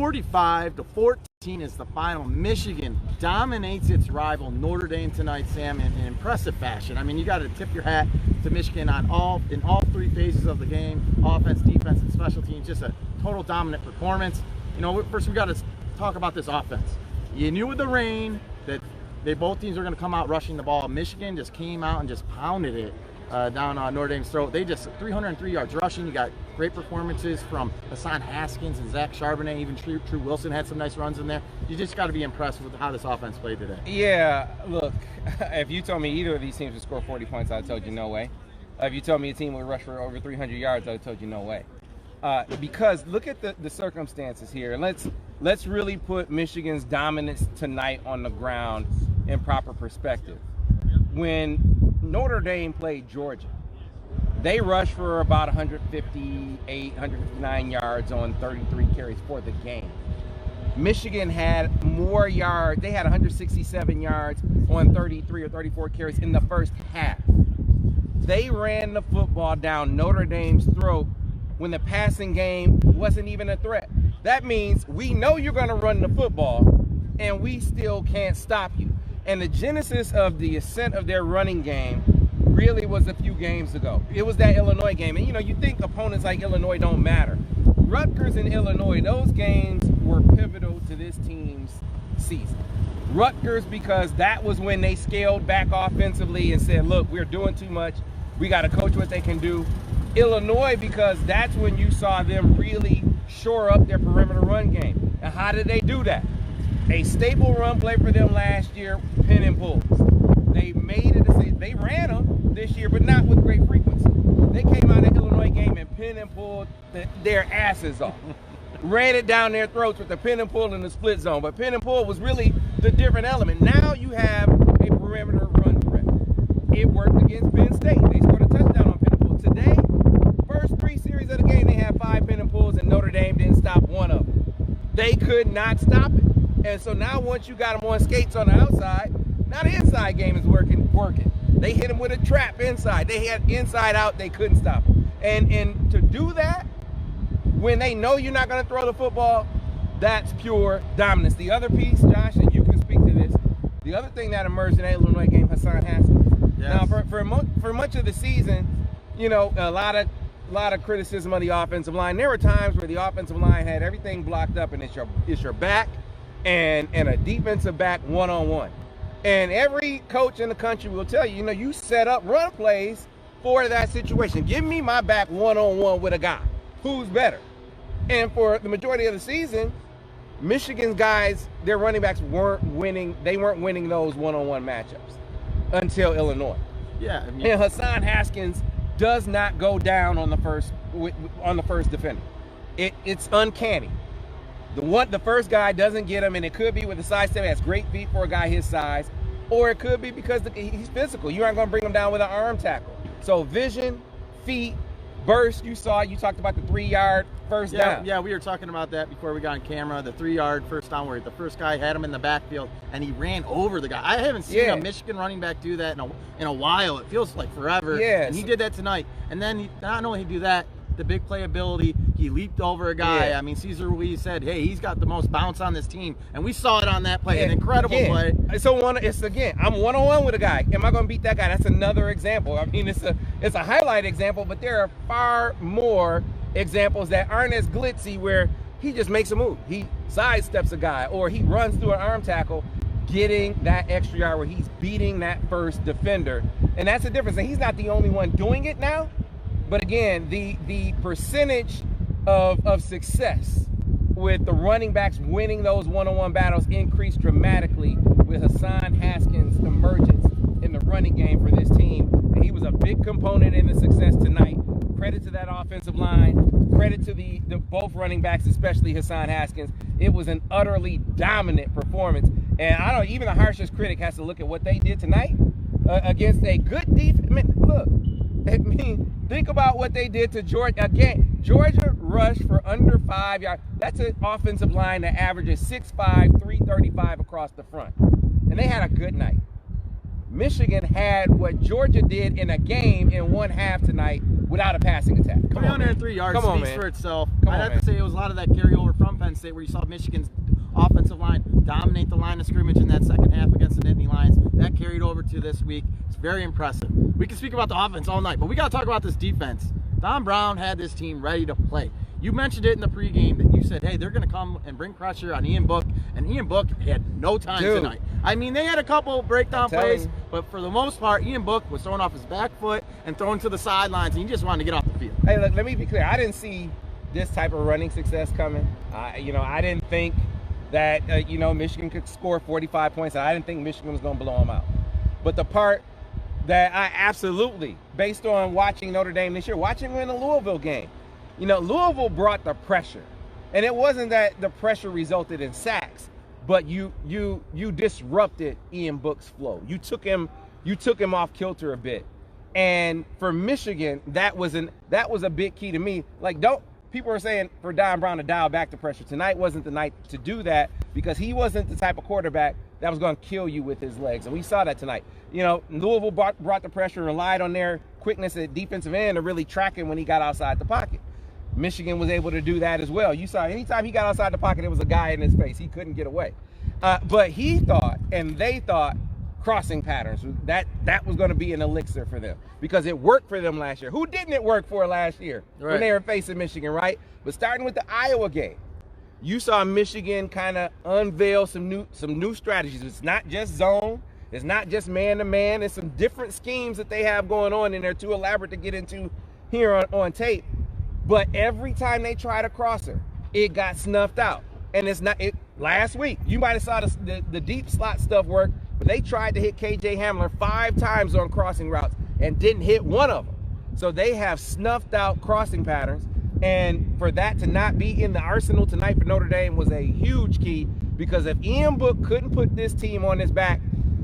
45-14 is the final. Michigan dominates its rival Notre Dame tonight, Sam, in impressive fashion. I mean, you got to tip your hat to Michigan in all three phases of the game: offense, defense, and special teams. Just a total dominant performance. You know, first we got to talk about this offense. You knew with the rain that both teams were going to come out rushing the ball. Michigan just came out and just pounded it down Notre Dame's throat. They just 303 yards rushing. You got great performances from Hassan Haskins and Zach Charbonnet. Even True Wilson had some nice runs in there. You just got to be impressed with how this offense played today. Yeah, look, if you told me either of these teams would score 40 points, I would have told you no way. If you told me a team would rush for over 300 yards, I would have told you no way. Because look at the circumstances here. Let's really put Michigan's dominance tonight on the ground in proper perspective. When Notre Dame played Georgia, they rushed for about 158, 159 yards on 33 carries for the game. Michigan had more yards. They had 167 yards on 33 or 34 carries in the first half. They ran the football down Notre Dame's throat when the passing game wasn't even a threat. That means we know you're going to run the football, and we still can't stop you. And the genesis of the ascent of their running game really was a few games ago. It was that Illinois game. And, you know, you think opponents like Illinois don't matter. Rutgers and Illinois, those games were pivotal to this team's season. Rutgers, because that was when they scaled back offensively and said, look, we're doing too much. We got to coach what they can do. Illinois, because that's when you saw them really shore up their perimeter run game. And how did they do that? A staple run play for them last year, pin and pulls. They made it. They ran them this year, but not with great frequency. They came out of the Illinois game and pin and pulled their asses off. Ran it down their throats with the pin and pull in the split zone. But pin and pull was really the different element. Now you have a perimeter run threat. It worked against Penn State. They scored a touchdown on pin and pull. Today, first three series of the game, they had 5 pin and pulls, and Notre Dame didn't stop one of them. They could not stop it. And so now once you got them on skates on the outside, now the inside game is working. They hit them with a trap inside. They had inside out. They couldn't stop them. And to do that, when they know you're not going to throw the football, that's pure dominance. The other piece, Josh, and you can speak to this, the other thing that emerged in the Illinois game, Hassan Haskins. Yes. Now, for much of the season, you know, a lot of criticism of the offensive line. There were times where the offensive line had everything blocked up, and it's your back and a defensive back one-on-one. And every coach in the country will tell you, you know, you set up run plays for that situation. Give me my back one-on-one with a guy. Who's better? And for the majority of the season, Michigan's guys, their running backs weren't winning. They weren't winning those one-on-one matchups until Illinois. Yeah. I mean, and Hassan Haskins does not go down on the first defender. It's uncanny. The first guy doesn't get him, and it could be with the sidestep. He has great feet for a guy his size, or it could be because he's physical. You aren't going to bring him down with an arm tackle. So vision, feet, burst. You talked about the 3-yard first down. Yeah, we were talking about that before we got on camera. The 3-yard first down where the first guy had him in the backfield and he ran over the guy. I haven't seen a Michigan running back do that in a while. It feels like forever. Yeah, and he did that tonight. And then not only did he do that, the big playability, he leaped over a guy. Yeah. I mean, Cesar Ruiz said, hey, he's got the most bounce on this team. And we saw it on that play, an incredible play. So I'm one-on-one with a guy. Am I going to beat that guy? That's another example. I mean, it's a highlight example, but there are far more examples that aren't as glitzy where he just makes a move. He sidesteps a guy, or he runs through an arm tackle, getting that extra yard where he's beating that first defender. And that's the difference. And he's not the only one doing it now. But again, the percentage of success with the running backs winning those one-on-one battles increased dramatically with Hassan Haskins' emergence in the running game for this team. And he was a big component in the success tonight. Credit to that offensive line. Credit to the both running backs, especially Hassan Haskins. It was an utterly dominant performance. And even the harshest critic has to look at what they did tonight against a good defense. I mean, think about what they did to Georgia. Again, Georgia rushed for under 5 yards. That's an offensive line that averages 6'5", 335 across the front. And they had a good night. Michigan had what Georgia did in a game in one half tonight without a passing attack. Come on, 303 yards Come on, speaks man. for itself. Come I'd on, have to say it was a lot of that carryover from Penn State, where you saw Michigan's offensive line dominate the line of scrimmage in that second half against the Nittany Lions. That carried over to this week. It's very impressive. We can speak about the offense all night, but we got to talk about this defense. Don Brown had this team ready to play. You mentioned it in the pregame that you said, hey, they're going to come and bring pressure on Ian Book, and Ian Book had no time tonight. I mean, they had a couple breakdown plays, but for the most part, Ian Book was throwing off his back foot and throwing to the sidelines, and he just wanted to get off the field. Hey, look, let me be clear. I didn't see this type of running success coming. I didn't think that, Michigan could score 45 points, and I didn't think Michigan was going to blow them out. But the part that I absolutely, based on watching Notre Dame this year, watching them in the Louisville game, Louisville brought the pressure. And it wasn't that the pressure resulted in sacks, but you disrupted Ian Book's flow. You took him off kilter a bit. And for Michigan, that was a big key to me. People are saying for Don Brown to dial back the pressure. Tonight wasn't the night to do that, because he wasn't the type of quarterback that was going to kill you with his legs. And we saw that tonight. Louisville brought the pressure and relied on their quickness at defensive end to really track him when he got outside the pocket. Michigan was able to do that as well. You saw anytime he got outside the pocket, there was a guy in his face. He couldn't get away. But he thought, and they thought, crossing patterns, that was going to be an elixir for them, because it worked for them last year. Who didn't it work for last year when they were facing Michigan, right? But starting with the Iowa game, you saw Michigan kind of unveil some new strategies. It's not just zone. It's not just man-to-man. It's some different schemes that they have going on, and they're too elaborate to get into here on tape. But every time they tried a crosser, it got snuffed out. And last week, you might have saw the deep slot stuff work, but they tried to hit KJ Hamler 5 times on crossing routes and didn't hit one of them. So they have snuffed out crossing patterns. And for that to not be in the arsenal tonight for Notre Dame was a huge key, because if Ian Book couldn't put this team on his back,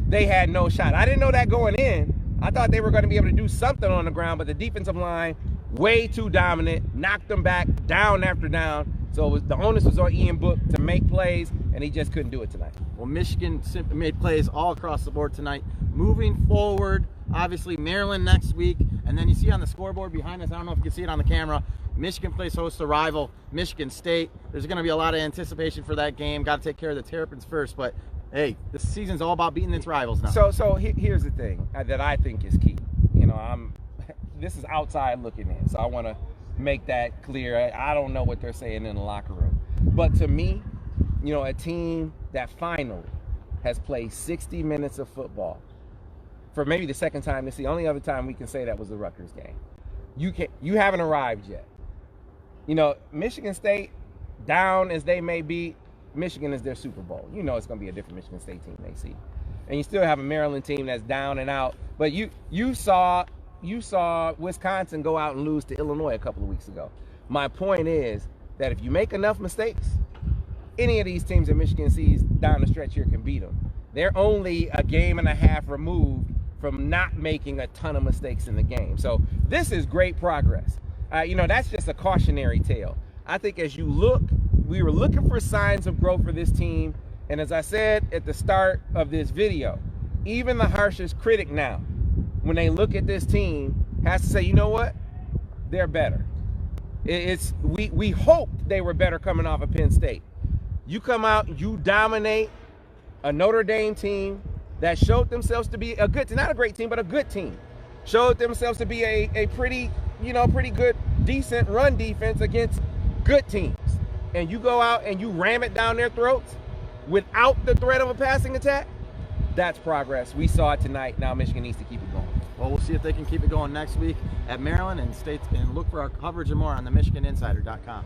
they had no shot. I didn't know that going in. I thought they were going to be able to do something on the ground, but the defensive line, way too dominant, knocked them back down after down. So the onus was on Ian Book to make plays, and he just couldn't do it tonight. Well, Michigan simply made plays all across the board tonight. Moving forward, obviously Maryland next week, and then you see on the scoreboard behind us, I don't know if you can see it on the camera, Michigan plays host to rival Michigan State. There's going to be a lot of anticipation for that game. Got to take care of the Terrapins first, but hey, this season's all about beating its rivals now. So here's the thing that I think is key. This is outside looking in, so I want to make that clear. I don't know what they're saying in the locker room, but to me, a team that finally has played 60 minutes of football for maybe the second time this season. The only other time we can say that was the Rutgers game. You haven't arrived yet. Michigan State, down as they may be, Michigan is their Super Bowl. It's going to be a different Michigan State team they see. And you still have a Maryland team that's down and out. But you saw Wisconsin go out and lose to Illinois a couple of weeks ago. My point is that if you make enough mistakes, any of these teams that Michigan sees down the stretch here can beat them. They're only a game and a half removed from not making a ton of mistakes in the game. So this is great progress. That's just a cautionary tale. I think as you look, we were looking for signs of growth for this team. And as I said at the start of this video, even the harshest critic now, when they look at this team, has to say, you know what? They're better. We hoped they were better coming off of Penn State. You come out, you dominate a Notre Dame team that showed themselves to be not a great team, but a good team. Showed themselves to be a pretty good, decent run defense against good teams. And you go out and you ram it down their throats without the threat of a passing attack. That's progress. We saw it tonight. Now Michigan needs to keep it going. Well, we'll see if they can keep it going next week at Maryland, and look for our coverage and more on the MichiganInsider.com.